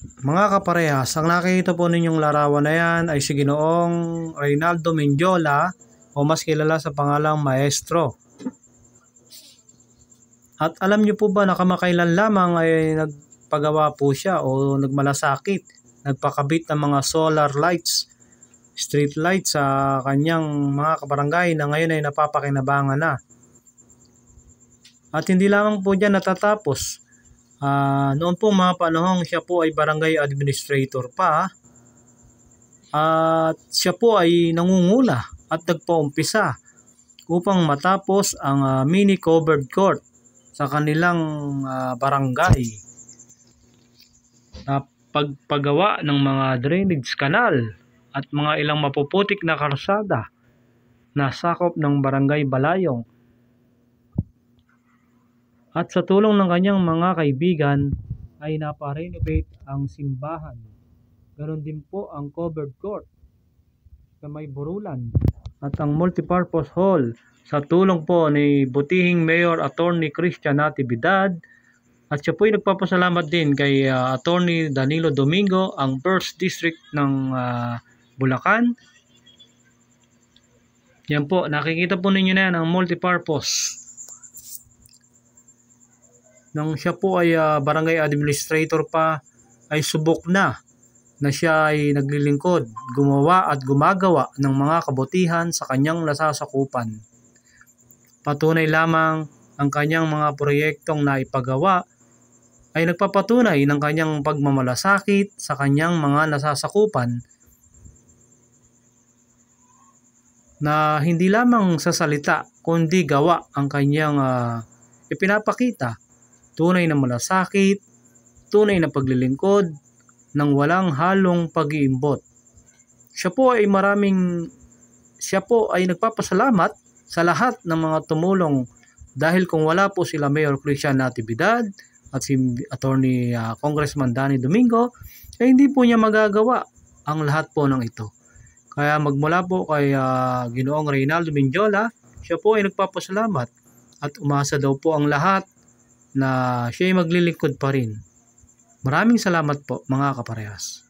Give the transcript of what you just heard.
Mga kaparehas, ang nakikita po ninyong larawan na yan ay si Ginoong Reynaldo Mendiola o mas kilala sa pangalang Maestro. At alam niyo po ba na kamakailan lamang ay nagpagawa po siya o nagmalasakit, nagpakabit ng mga solar lights, street lights sa kanyang mga kabarangay na ngayon ay napapakinabangan na. At hindi lamang po dyan natatapos. Noon po mga panahong siya po ay barangay administrator pa at siya po ay nangunguna at nagpaumpisa upang matapos ang mini covered court sa kanilang barangay na pagpagawa ng mga drainage canal at mga ilang mapuputik na karsada na sakop ng barangay Balayong. At sa tulong ng kanyang mga kaibigan ay napa-renovate ang simbahan. Ganon din po ang covered court sa may Burulan at ang multipurpose hall sa tulong po ni butihing Mayor Attorney Christian Natividad. At siya po ay nagpapasalamat din kay Attorney Danilo Domingo, ang 1st District ng Bulacan. Yan po, nakikita po ninyo na yan ang multipurpose. Nang siya po ay barangay administrator pa, ay subok na siya ay naglilingkod, gumawa at gumagawa ng mga kabutihan sa kanyang nasasakupan. Patunay lamang ang kanyang mga proyektong naipagawa ay nagpapatunay ng kanyang pagmamalasakit sa kanyang mga nasasakupan na hindi lamang sa salita kundi gawa ang kanyang ipinapakita. Tunay na malasakit, tunay na paglilingkod, nang walang halong pag-iimbot. Siya po ay nagpapasalamat sa lahat ng mga tumulong dahil kung wala po sila Mayor Christian Natividad at si Attorney Congressman Danny Domingo, ay hindi po niya magagawa ang lahat po ng ito. Kaya magmula po kay Ginoong Reynaldo Mendiola, siya po ay nagpapasalamat at umasa daw po ang lahat na siya ay maglilingkod pa rin. Maraming salamat po mga kaparehas.